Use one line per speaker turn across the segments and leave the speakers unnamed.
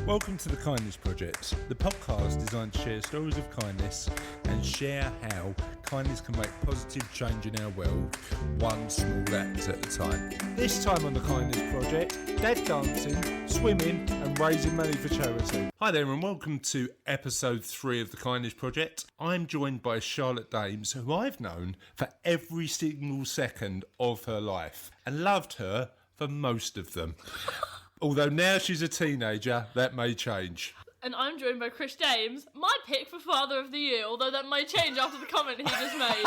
Welcome to the Kindness Project, the podcast designed to share stories of kindness and share how kindness can make positive change in our world, one small act at a time. This time on the Kindness Project, dad dancing, swimming and raising money for charity. Hi there and welcome to episode 3 of the Kindness Project. I'm joined by Charlotte Daems, who I've known for every single second of her life and loved her for most of them. Although now she's a teenager, that may change.
And I'm joined by Chris Daems, my pick for Father of the Year, although that may change after the comment he just made.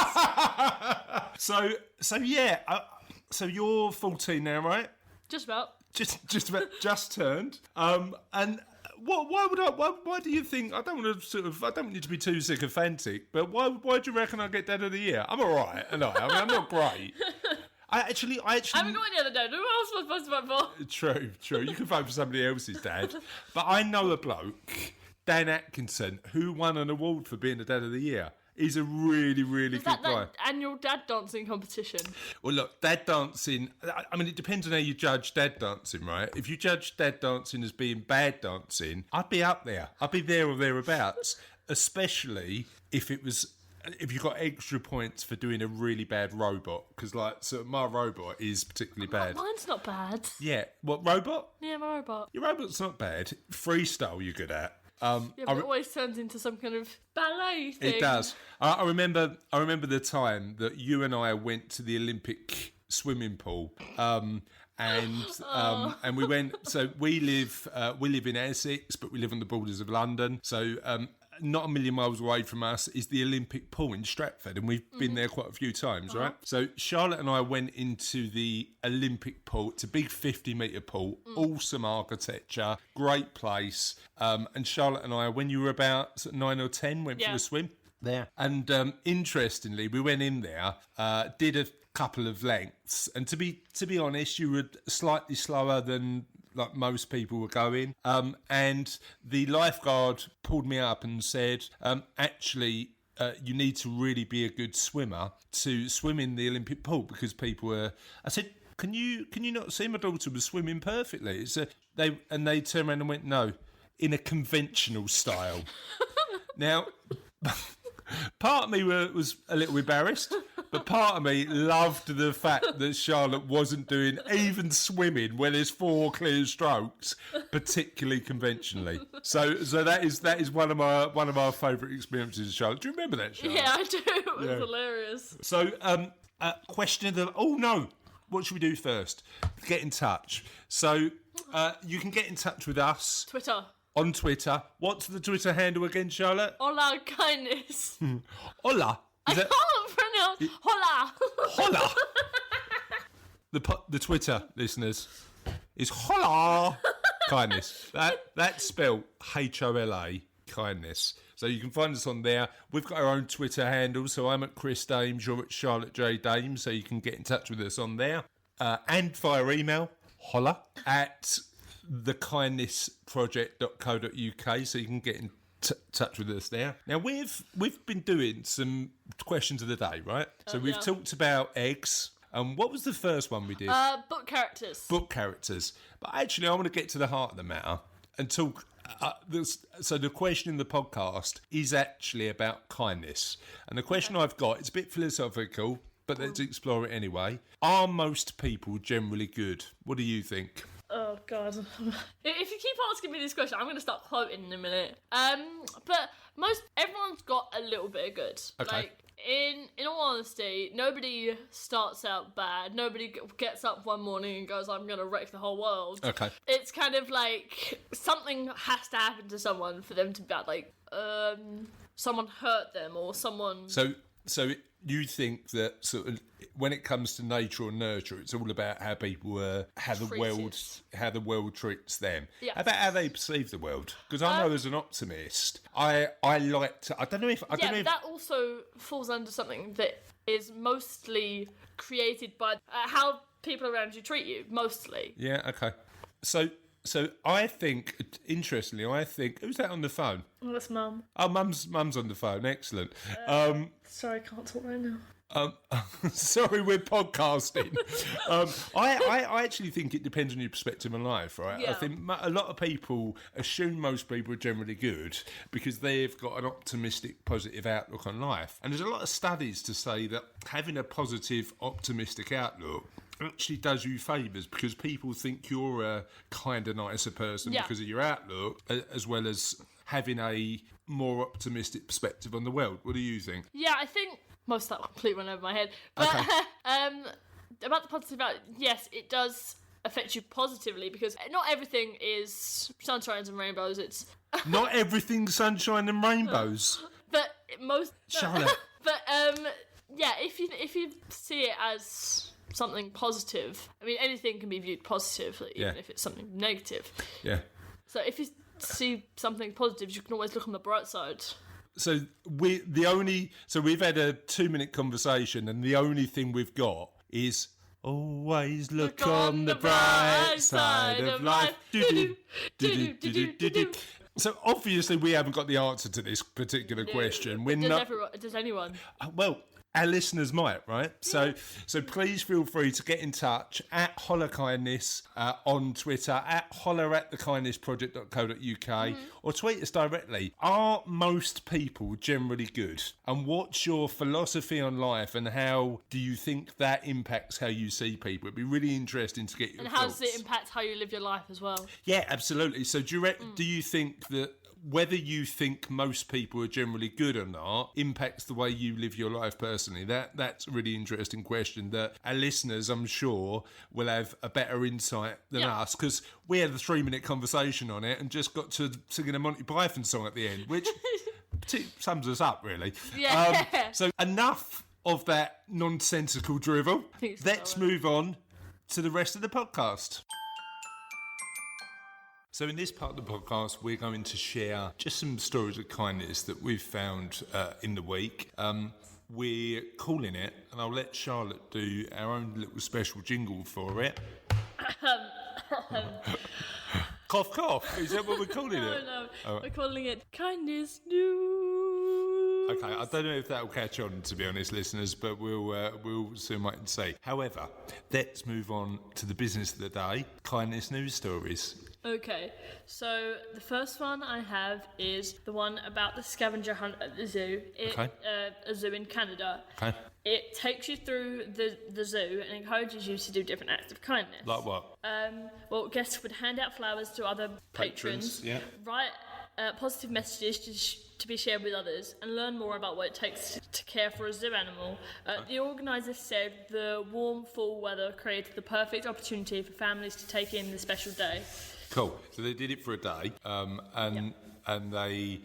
So you're 14 now, right?
Just about.
Just about, just turned. And why do you think, I don't want you to be too sycophantic, but why do you reckon I get Dad of the Year? I'm alright, I mean, I'm not great. I actually. I haven't got
any other dad. Who else was I supposed to vote for?
True. You can vote for somebody else's dad. But I know a bloke, Dan Atkinson, who won an award for being the Dad of the Year. He's a really, really good guy.
That annual dad dancing competition?
Well, look, dad dancing, I mean, it depends on how you judge dad dancing, right? If you judge dad dancing as being bad dancing, I'd be up there. I'd be there or thereabouts, especially if you got extra points for doing a really bad robot, because my robot is particularly bad.
Mine's not bad.
Yeah, what robot?
Yeah, my robot.
Your robot's not bad. Freestyle, you're good at.
But it always turns into some kind of ballet thing.
It does. I remember the time that you and I went to the Olympic swimming pool. And we went. So we live in Essex, but we live on the borders of London. So not a million miles away from us is the Olympic pool in Stratford, and we've been there quite a few times, right? So Charlotte and I went into the Olympic pool. It's a big 50-metre pool, awesome architecture, great place. And Charlotte and I, when you were about 9 or 10, went for a swim there. And interestingly, we went in there, did a couple of lengths, and to be honest, you were slightly slower than like most people were going, and the lifeguard pulled me up and said, actually, you need to really be a good swimmer to swim in the Olympic pool, because people were. I said, can you not see my daughter was swimming perfectly? They turned around and went, no, in a conventional style. Now, part of me was a little embarrassed, but part of me loved the fact that Charlotte wasn't doing even swimming when there's 4 clear strokes, particularly conventionally. So that is one of my favourite experiences, Charlotte. Do you remember that, Charlotte?
Yeah, I do. It was hilarious.
So, question of the. Oh no! What should we do first? Get in touch. So you can get in touch with us.
Twitter.
On Twitter. What's the Twitter handle again, Charlotte?
Hola, kindness.
Hola.
I can't pronounce hola.
Hola. The Twitter, listeners, is hola kindness. That's spelled HOLA kindness. So you can find us on there. We've got our own Twitter handle. So I'm at Chris Daems, you're at Charlotte J Daems. So you can get in touch with us on there. And via email, holla at thekindnessproject.co.uk, so you can get in touch with us there. Now we've been doing some questions of the day, right? So we've talked about eggs. What was the first one we did?
Book characters.
But actually, I want to get to the heart of the matter and talk. So the question in the podcast is actually about kindness, and the question I've got, it's a bit philosophical, but let's explore it anyway. Are most people generally good? What do you think?
Oh, God. If you keep asking me this question, I'm going to start quoting in a minute. But everyone's got a little bit of good.
Okay.
Like, in all honesty, nobody starts out bad. Nobody gets up one morning and goes, I'm going to wreck the whole world.
Okay.
It's kind of like something has to happen to someone for them to be bad. Like, someone hurt them or someone... So
you think that sort of when it comes to nature or nurture, it's all about how people how the world treats them.
Yeah.
How about how they perceive the world? Because I know as an optimist, I like to. I don't know if
that also falls under something that is mostly created by how people around you treat you. Mostly.
Yeah. Okay. So I think, interestingly, who's that on the phone?
Oh, that's Mum.
Oh, Mum's on the phone. Excellent.
Sorry, I can't talk right now.
Sorry, we're podcasting. I actually think it depends on your perspective on life, right?
Yeah.
I think a lot of people assume most people are generally good because they've got an optimistic, positive outlook on life. And there's a lot of studies to say that having a positive, optimistic outlook actually does you favours because people think you're a kinder, nicer person because of your outlook, as well as having a more optimistic perspective on the world. What do you think?
Yeah, I think most of that completely went over my head. But about the positive outlook, yes, it does affect you positively because not everything is sunshines and rainbows. It's
Not everything's sunshine and rainbows.
but most.
Charlotte.
But yeah, if you see it as something positive, I mean, anything can be viewed positively, even if it's something negative.
Yeah.
So if you see something positive, you can always look on the bright side.
So we've had a 2-minute conversation, and the only thing we've got is always look on the bright side of life. So obviously we haven't got the answer to this particular question.
Does anyone?
Well, our listeners might, right? So please feel free to get in touch at HollerKindness on Twitter, at holler@thekindnessproject.co.uk, or tweet us directly. Are most people generally good? And what's your philosophy on life, and how do you think that impacts how you see people? It'd be really interesting to get your
And
thoughts.
how does it impact how you live your life as well?
Yeah, absolutely. So do you think that whether you think most people are generally good or not impacts the way you live your life personally? That's a really interesting question that our listeners, I'm sure, will have a better insight than us, because we had a 3-minute conversation on it and just got to singing a Monty Python song at the end, which sums us up, really.
Yeah.
So enough of that nonsensical drivel. Let's move on to the rest of the podcast. So in this part of the podcast, we're going to share just some stories of kindness that we've found in the week. We're calling it, and I'll let Charlotte do our own little special jingle for it. Cough, cough. Is that what we're calling it?
No. We're calling it Kindness News.
Okay, I don't know if that will catch on, to be honest, listeners, but we'll soon wait and see. However, let's move on to the business of the day, kindness news stories.
Okay, so the first one I have is the one about the scavenger hunt at the zoo. A zoo in Canada.
Okay.
It takes you through the zoo and encourages you to do different acts of kindness.
Like what?
Well, guests would hand out flowers to other patrons, write positive messages to be shared with others, and learn more about what it takes to care for a zoo animal. The organisers said the warm fall weather created the perfect opportunity for families to take in the special day.
Cool. So they did it for a day, and they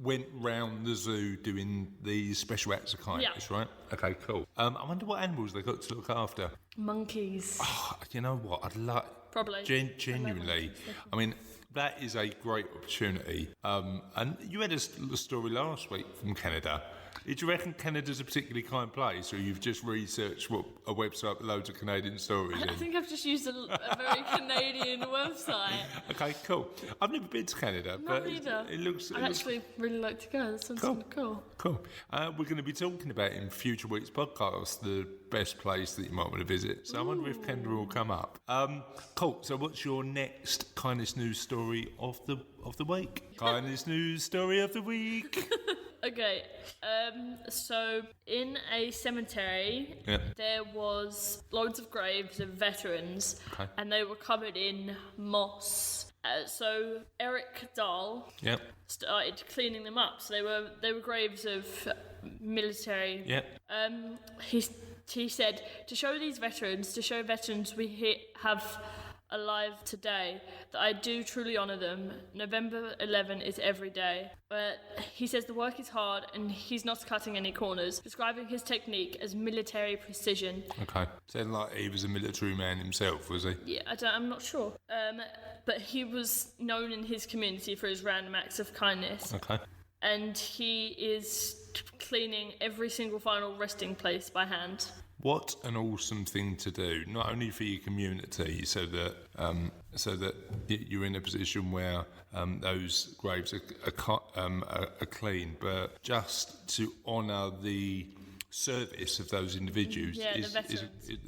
went round the zoo doing these special acts of kindness, right? Okay, cool. I wonder what animals they got to look after.
Monkeys.
Oh, you know what? I'd like...
Probably.
Genuinely. I mean, that is a great opportunity. And you had a story last week from Canada. Did you reckon Canada's a particularly kind place, or you've just researched a website with loads of Canadian stories in?
I think I've just used a very Canadian website.
Okay, cool. I've never been to Canada, but it looks...
I'd actually really like to go. That sounds kind of cool.
Cool. We're going to be talking about in future weeks' podcast the best place that you might want to visit. So I wonder if Canada will come up. Cool. So what's your next kindness news story of the week? Kindness news story of the week.
Okay, so in a cemetery, there was loads of graves of veterans, and they were covered in moss. So Eric Dahl started cleaning them up. So they were graves of military. He said, to show veterans we have alive today, that I do truly honour them. November 11 is every day. But he says the work is hard and he's not cutting any corners, describing his technique as military precision.
Okay. Sounded like he was a military man himself, was he?
Yeah, I'm not sure. But he was known in his community for his random acts of kindness.
Okay.
And he is cleaning every single final resting place by hand.
What an awesome thing to do, not only for your community, so that you're in a position where those graves are clean, but just to honour the service of those individuals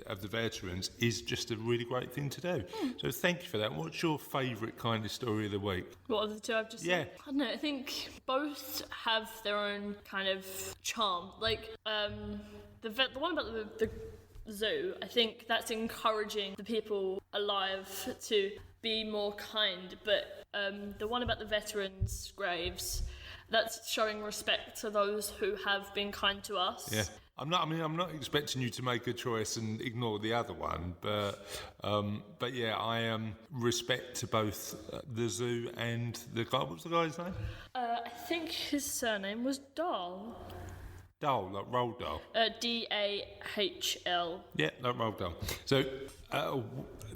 of the veterans is just a really great thing to do. So thank you for that. What's your favourite kind of story of the week?
What are the two I've just said? I don't know, I think both have their own kind of charm. Like the one about the zoo, I think that's encouraging the people alive to be more kind, but the one about the veterans' graves, that's showing respect to those who have been kind to us.
Yeah. I'm not expecting you to make a choice and ignore the other one, but yeah, I respect to both the zoo and the guy. What was the guy's name?
I think his surname was Dahl.
Dahl, like Roald Dahl.
Dahl.
Yeah, like Roald Dahl. So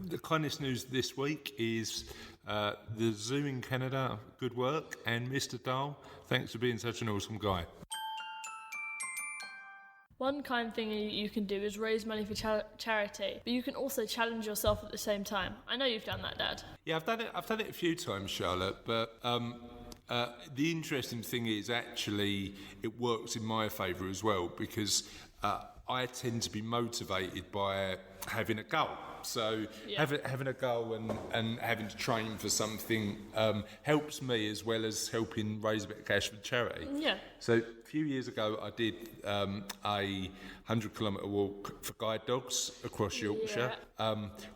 the kindest news this week is the zoo in Canada, good work, and Mr. Dahl, thanks for being such an awesome guy.
One kind thing you can do is raise money for charity, but you can also challenge yourself at the same time. I know you've done that, Dad. Yeah,
I've done it a few times, Charlotte, but the interesting thing is actually it works in my favour as well, because I tend to be motivated by having a goal. So having a goal and having to train for something helps me as well as helping raise a bit of cash for charity. Yeah. So a few years ago I did a 100-kilometre walk for guide dogs across Yorkshire,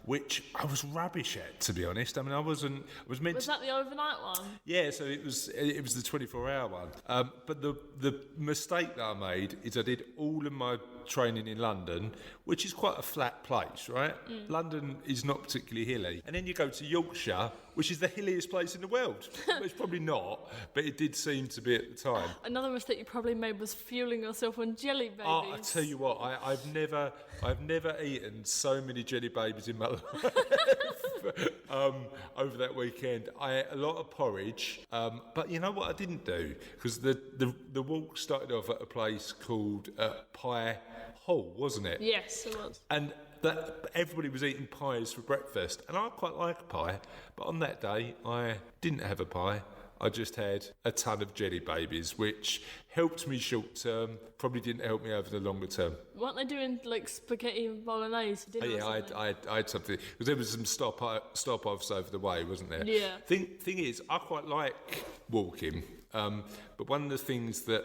which I was rubbish at, to be honest. I mean, I was meant
Was that the overnight one?
Yeah, so it was the 24-hour one. But the mistake that I made is I did all of my training in London, which is quite a flat place, right? London is not particularly hilly. And then you go to Yorkshire, which is the hilliest place in the world. It's probably not, but it did seem to be at the time.
Another mistake you probably made was fueling yourself on jelly babies.
Oh, I tell you what, I've never eaten so many jelly babies in my life. Over that weekend, I ate a lot of porridge, but you know what I didn't do? Because the walk started off at a place called Pie Hall, wasn't it?
Yes, it was.
And everybody was eating pies for breakfast, and I quite like a pie, but on that day I didn't have a pie. I just had a ton of jelly babies, which helped me short term, probably didn't help me over the longer term.
Weren't they doing like spaghetti and bolognese for dinner?
I had something, because there was some stop-offs over the way, wasn't there?
Yeah.
Thing is, I quite like walking, but one of the things that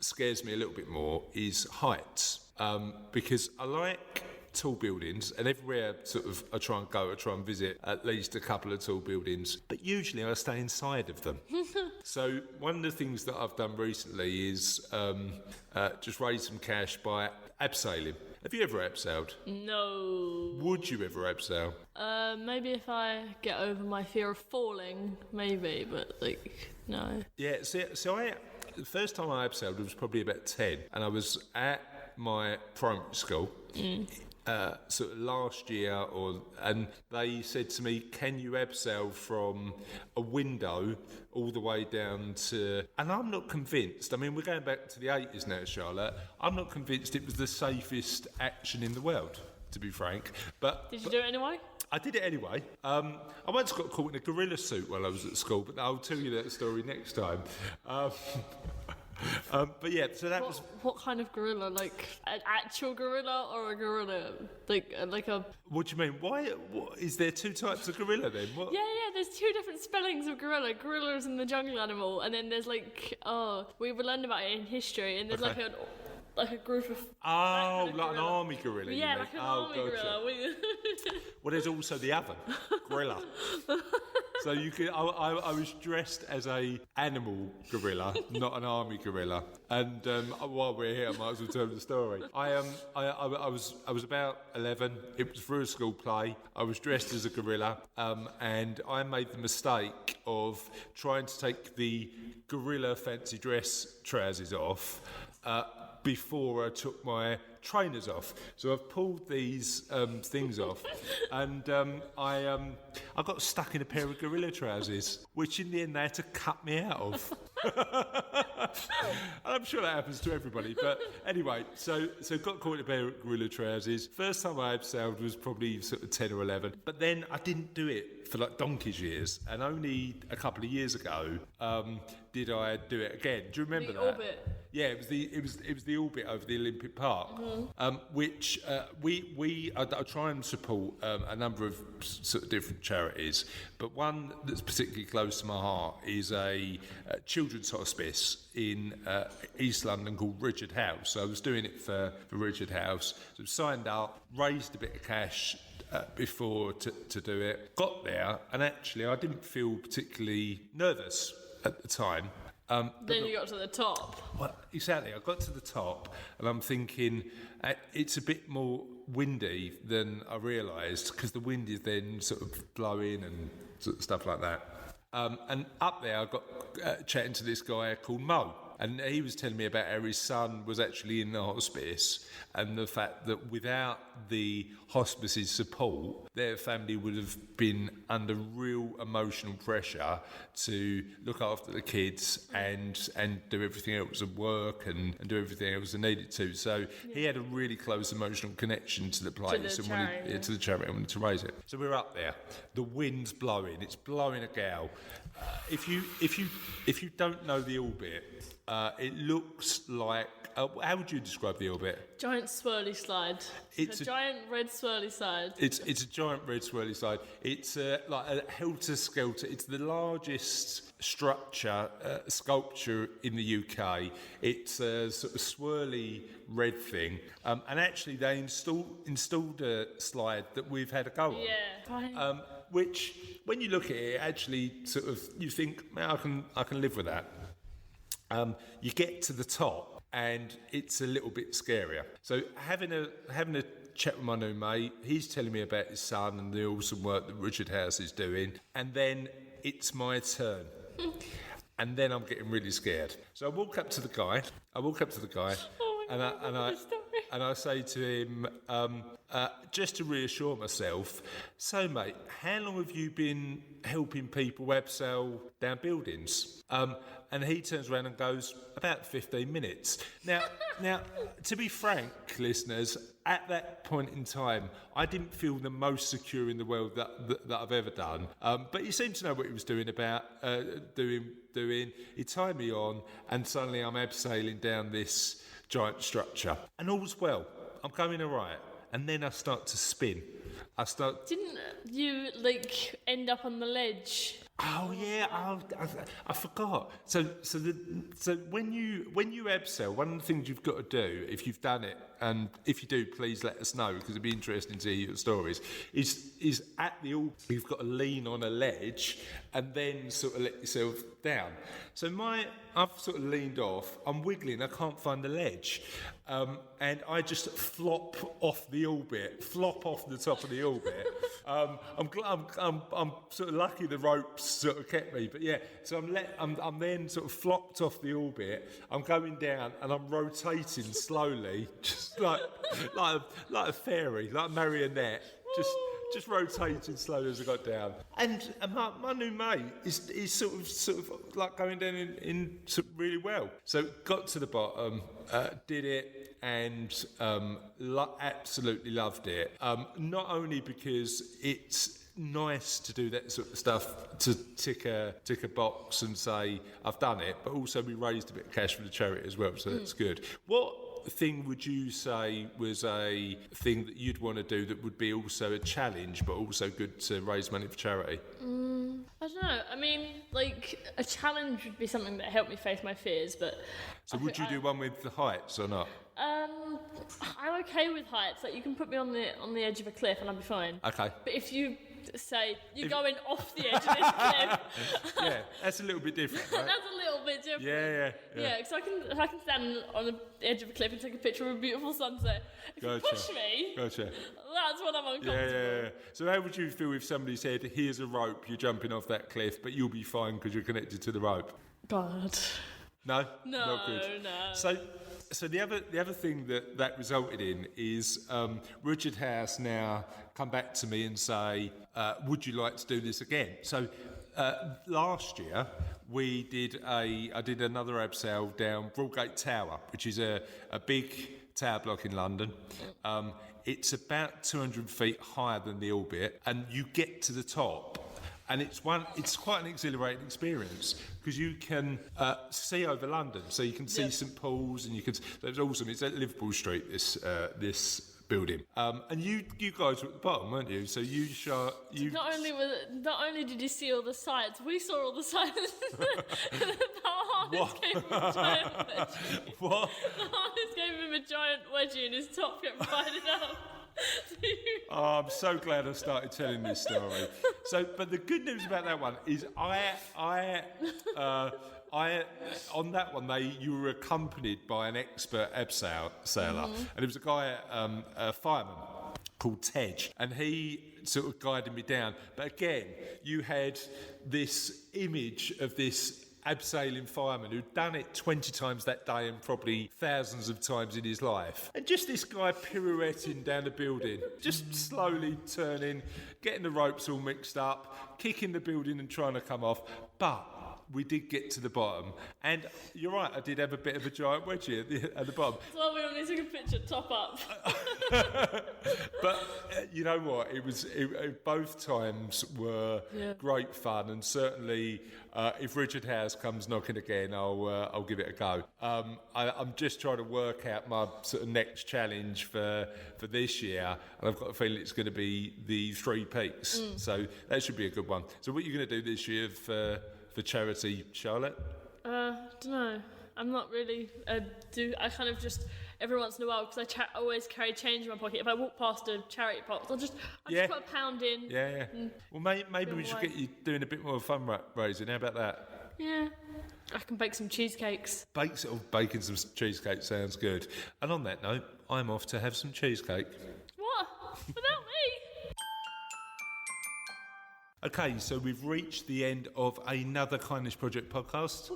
scares me a little bit more is heights, because I like tall buildings, and everywhere I try and visit at least a couple of tall buildings, but usually I stay inside of them. So one of the things that I've done recently is just raise some cash by abseiling. Have you ever abseiled?
No.
Would you ever abseil?
Maybe if I get over my fear of falling, maybe, but no.
Yeah, so the first time I abseiled was probably about 10, and I was at my primary school. Sort of last year, and they said to me, can you abseil from a window all the way down to... And I'm not convinced. I mean, we're going back to the 80s now, Charlotte. I'm not convinced it was the safest action in the world, to be frank. But
Did you do it anyway?
I did it anyway. I once got caught in a gorilla suit while I was at school, but I'll tell you that story next time. But yeah, so that was...
What kind of gorilla? Like an actual gorilla or a gorilla? Like a...
What do you mean? Why? Is there two types of gorilla then? What?
Yeah, there's two different spellings of gorilla. Gorilla is in the jungle animal, and then there's we learned about it in history, and there's like a group of...
Oh, like an army gorilla.
Yeah, like an army gorilla.
Well, there's also the other gorilla. So you could. I was dressed as a animal gorilla, not an army gorilla. And while we're here, I might as well tell the story. I was about 11. It was for a school play. I was dressed as a gorilla, and I made the mistake of trying to take the gorilla fancy dress trousers off before I took my trainers off. So I've pulled these things off, and I got stuck in a pair of gorilla trousers, which in the end they had to cut me out of. I'm sure that happens to everybody, but anyway, so got caught in a pair of gorilla trousers. First time I abseiled was probably sort of 10 or 11, but then I didn't do it for like donkey's years, and only a couple of years ago did I do it again. Do you remember that?
Orbit.
Yeah, it was the orbit over the Olympic Park, which I try and support a number of sort of different charities, but one that's particularly close to my heart is a children's hospice in East London called Richard House. So I was doing it for Richard House, so signed up, raised a bit of cash before to do it, got there, and actually I didn't feel particularly nervous at the time.
Then you got to the top.
Well, exactly. I got to the top, and I'm thinking it's a bit more windy than I realised, because the wind is then sort of blowing and sort of stuff like that. And up there, I got chatting to this guy called Mo. And he was telling me about how his son was actually in the hospice, and the fact that without the hospice's support, their family would have been under real emotional pressure to look after the kids and do everything else at work and do everything else they needed to. So he had a really close emotional connection to the place
to the
charity and wanted to raise it. So we're up there. The wind's blowing. It's blowing a gale. If you don't know the orbit, it looks like. How would you describe the orbit?
Giant swirly slide. It's a giant red swirly slide.
It's a giant red swirly slide. It's like a helter-skelter. It's the largest sculpture in the UK. It's a sort of swirly red thing. And actually, they installed a slide that we've had a go on.
Yeah.
Which, when you look at it, actually sort of you think, man, I can live with that. You get to the top, and it's a little bit scarier. So having a chat with my new mate, he's telling me about his son and the awesome work that Richard House is doing, and then it's my turn. And then I'm getting really scared. So I walk up to the guy. And I say to him, just to reassure myself, so mate, how long have you been helping people abseil down buildings? And he turns around and goes, about 15 minutes. Now, to be frank, listeners, at that point in time, I didn't feel the most secure in the world that I've ever done. But he seemed to know what he was doing. He tied me on, and suddenly I'm abseiling down this giant structure. And all's well. I'm going all right. And then I start to spin.
Didn't you, end up on the ledge?
Oh yeah, I forgot. So when you abseil, one of the things you've got to do, if you've done it, and if you do, please let us know, because it'd be interesting to hear your stories. Is at the altar, you've got to lean on a ledge and then sort of let yourself down. So I've sort of leaned off. I'm wiggling. I can't find the ledge, and I just flop off the top of the orbit. I'm sort of lucky the ropes sort of kept me, but yeah. So I'm then sort of flopped off the orbit. I'm going down and I'm rotating slowly, just like a fairy, like a marionette, just rotating slowly as I got down. And my new mate is sort of like going down in sort of really well. So got to the bottom, did it, and absolutely loved it. Not only because it's nice to do that sort of stuff, to tick a box and say I've done it, but also we raised a bit of cash for the charity as well, so that's good. What thing would you say was a thing that you'd want to do that would be also a challenge but also good to raise money for charity?
I don't know. I mean, a challenge would be something that helped me face my fears, but...
So would you do one with the heights or not?
I'm okay with heights. You can put me on the edge of a cliff and I'll be fine. Okay. But if you say you're going off the edge of this cliff...
Yeah, that's a little bit different, right?
That's a little bit different.
Yeah.
Yeah, because I can stand on the edge of a cliff and take a picture of a beautiful sunset. If you push me, that's when I'm uncomfortable.
Yeah. So how would you feel if somebody said, here's a rope, you're jumping off that cliff, but you'll be fine because you're connected to the rope?
God.
No?
No,
not good.
No.
So the other thing that resulted in is Richard House now come back to me and say, would you like to do this again? So last year I did another abseil down Broadgate Tower, which is a big tower block in London. It's about 200 feet higher than the orbit, and you get to the top and it's quite an exhilarating experience because you can see over London, so you can see St Paul's, and you can. It's awesome. It's at Liverpool Street. This building, and you guys were at the bottom, weren't you? So you shot. You
not only did you see all the sights, we saw all the sights. The harness gave him a giant wedgie.
What?
The harness gave him a giant wedgie, and his top kept riding up.
Oh, I'm so glad I started telling this story. So, but the good news about that one is I on that one you were accompanied by an expert abseiler, and it was a guy, a fireman called Tej, and he sort of guided me down. But again, you had this image of this abseiling fireman who'd done it 20 times that day and probably thousands of times in his life. And just this guy pirouetting down the building, just slowly turning, getting the ropes all mixed up, kicking the building and trying to come off. But we did get to the bottom, and you're right, I did have a bit of a giant wedgie at the bottom.
That's why we only took a picture top up.
But you know what? Both times were great fun, and certainly if Richard Howes comes knocking again, I'll give it a go. I'm just trying to work out my sort of next challenge for this year, and I've got a feeling it's going to be the Three Peaks. So that should be a good one. So what are you going to do this year for charity, Charlotte?
Don't know. I'm not really. I kind of just every once in a while, because I always carry change in my pocket. If I walk past a charity box, I'll just put a £1 in.
Yeah. Well, maybe we should get you doing a bit more fundraising. How about that?
Yeah. I can bake some cheesecakes.
Baking some cheesecake sounds good. And on that note, I'm off to have some cheesecake.
What? Without me?
Okay, so we've reached the end of another Kindness Project podcast.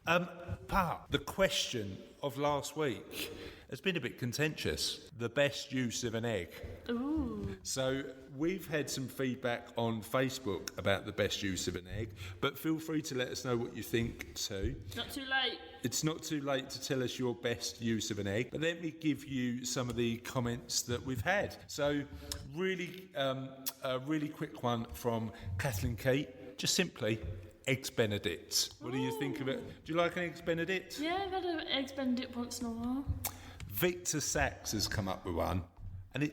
But the question of last week has been a bit contentious. The best use of an egg.
Ooh.
So we've had some feedback on Facebook about the best use of an egg, but feel free to let us know what you think too.
Not too late.
It's not too late to tell us your best use of an egg, but let me give you some of the comments that we've had. So really, a really quick one from Kathleen Keyte, just simply, Eggs Benedict. What do you think of it? Do you like an Eggs Benedict?
Yeah, I've had an Eggs Benedict once in a while.
Victor Sachs has come up with one, and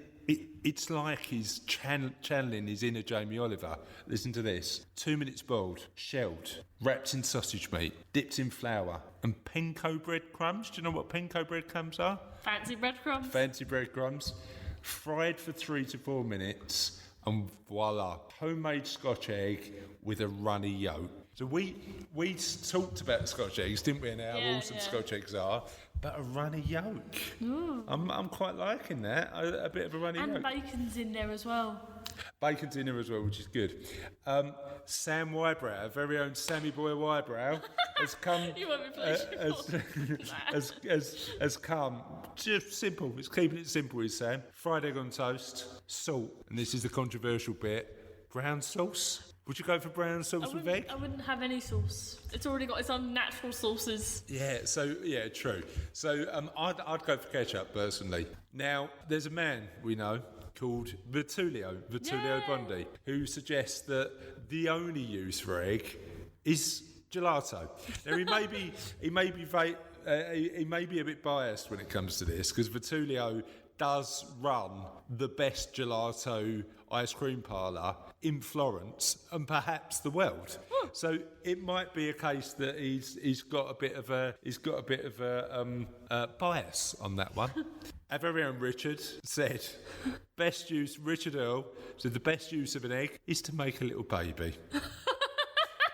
it's like he's channeling his inner Jamie Oliver. Listen to this. 2 minutes boiled, shelled, wrapped in sausage meat, dipped in flour, and panko breadcrumbs. Do you know what panko breadcrumbs are?
Fancy breadcrumbs.
Fancy breadcrumbs. Fried for 3 to 4 minutes, and voila, homemade Scotch egg with a runny yolk. So we talked about Scotch eggs, didn't we, and how awesome Scotch eggs are, but a runny yolk.
Ooh.
I'm quite liking that, a bit of a runny yolk.
And bacon's in there as well.
Bacon's in there as well, which is good. Sam Whybrow, our very own Sammy Boy Whybrow, has come.
You won't be
has come. Just simple. It's keeping it simple, is Sam. Fried egg on toast, salt, and this is the controversial bit. Brown sauce. Would you go for brown sauce with egg?
I wouldn't have any sauce. It's already got its own natural sauces.
Yeah. So yeah, true. So I'd go for ketchup personally. Now there's a man we know called Vetulio Bondi, who suggests that the only use for egg is gelato. Now he may be a bit biased when it comes to this, because Vetulio does run the best gelato ice cream parlour in Florence and perhaps the world. So it might be a case that he's got a bit of a bias on that one. Our very own Richard said, Richard Earl said the best use of an egg is to make a little baby.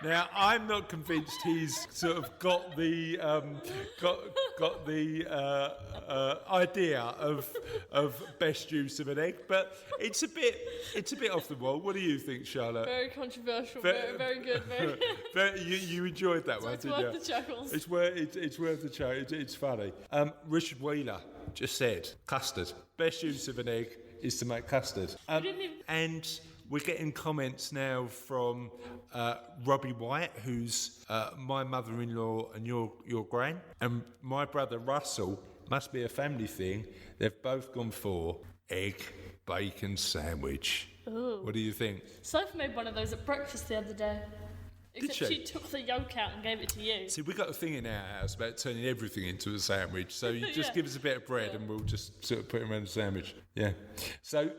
Now, I'm not convinced he's sort of got the idea of best use of an egg, but it's a bit off the wall. What do you think, Charlotte?
Very controversial. Very good.
You enjoyed that one, didn't you?
It's worth the chuckles.
It's worth the chuckles. It's funny. Richard Wheeler just said custard. Best use of an egg is to make custard. And we're getting comments now from Robbie White, who's my mother-in-law and your gran, and my brother Russell. Must be a family thing. They've both gone for egg bacon sandwich.
Ooh.
What do you think?
Sophie made one of those at breakfast the other day. Except she took the yolk out and gave it to you.
See, we've got a thing in our house about turning everything into a sandwich. So you just give us a bit of bread and we'll just sort of put it around the sandwich. Yeah. So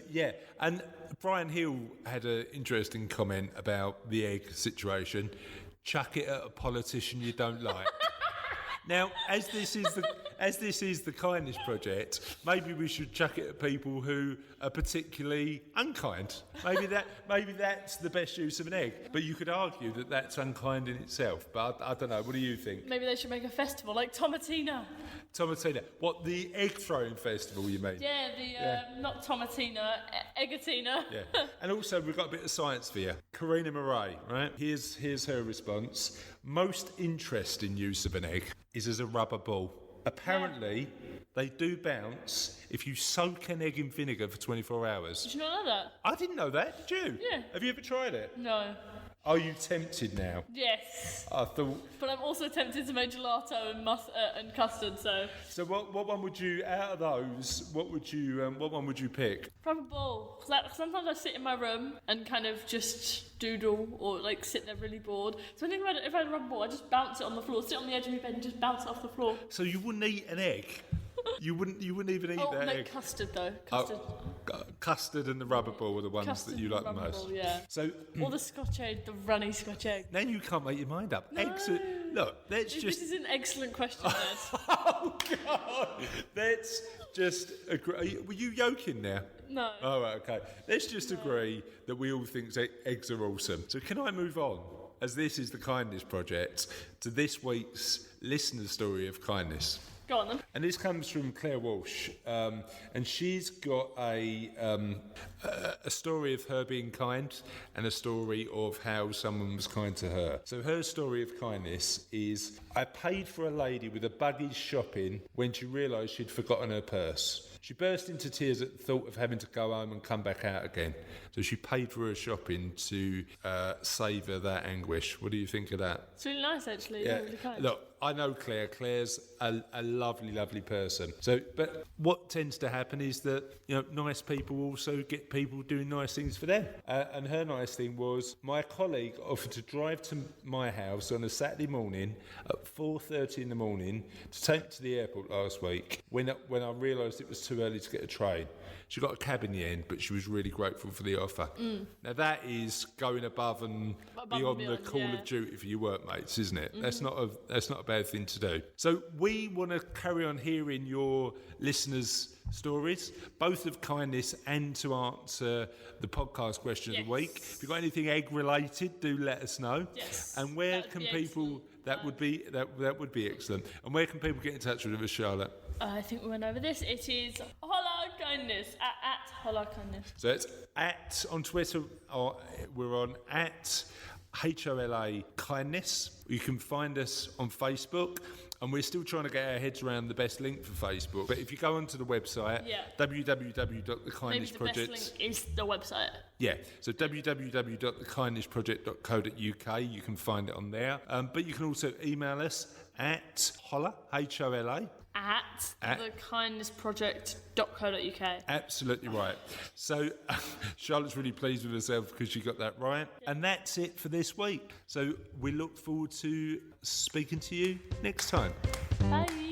yeah. And Brian Hill had an interesting comment about the egg situation. Chuck it at a politician you don't like. Now, as this is the kindness project, maybe we should chuck it at people who are particularly unkind. Maybe that's the best use of an egg. But you could argue that that's unkind in itself. But I don't know. What do you think?
Maybe they should make a festival like Tomatina.
Tomatina. What, the egg throwing festival? You mean?
Yeah, not Tomatina, Eggatina.
Yeah. And also we've got a bit of science for you. Karina Marais, right? Here's her response. Most interesting use of an egg is as a rubber ball. Apparently, they do bounce if you soak an egg in vinegar for 24 hours.
Did you not know that?
I didn't know that, did you?
Yeah.
Have you ever tried it?
No.
Are you tempted now?
Yes.
I thought.
But I'm also tempted to make gelato and custard. So
what one would you, out of those? What one would you pick?
Rubber ball. Because sometimes I sit in my room and kind of just doodle or like sit there really bored. So I think if I had a rubber ball, I just bounce it on the floor, sit on the edge of my bed and just bounce it off the floor.
So you wouldn't eat an egg? You wouldn't even eat that egg?
Custard though. Custard.
Custard and the rubber ball are the ones
Custard
that you like the most.
Ball, yeah.
So
or the Scotch egg, the runny Scotch egg.
Now you can't make your mind up.
No.
Eggs are, look, let's just...
This is an excellent question, Ned.
Oh, God! Let's just agree. Were you yoking now?
No.
Oh, right, okay. Let's just agree that we all think eggs are awesome. So can I move on, as this is the Kindness Project, to this week's listener story of kindness?
Go on then.
And this comes from Claire Walsh, and she's got a story of her being kind and a story of how someone was kind to her. So her story of kindness is, I paid for a lady with a buggy's shopping when she realised she'd forgotten her purse. She burst into tears at the thought of having to go home and come back out again. So she paid for her shopping to save her that anguish. What do you think of that?
It's really nice, actually.
Yeah.
Really kind.
Look, I know Claire. Claire's a lovely, lovely person. So, but what tends to happen is that, you know, nice people also get people doing nice things for them. And her nice thing was, my colleague offered to drive to my house on a Saturday morning at 4:30 in the morning to take me to the airport last week when I realised it was too early to get a train. She got a cab in the end, but she was really grateful for the offer. Now that is going above and beyond the call of duty for your workmates, isn't it? That's not a bad thing to do. So we want to carry on hearing your listeners' stories, both of kindness and to answer the podcast question of the week. If you've got anything egg related, do let us know.
Yes.
And where can people? That would be excellent. And where can people get in touch with us, Charlotte?
I think we went over this. It is Holla Kindness at Holla Kindness.
So it's at on Twitter. Or we're on at HOLA Kindness. You can find us on Facebook. And we're still trying to get our heads around the best link for Facebook. But if you go onto the website, www.thekindnessproject...
Maybe the best link is the website.
Yeah, so www.thekindnessproject.co.uk, you can find it on there. But you can also email us at holla, H-O-L-A.
At thekindnessproject.co.uk.
Absolutely right. So Charlotte's really pleased with herself because she got that right. And that's it for this week. So we look forward to speaking to you next time.
Bye.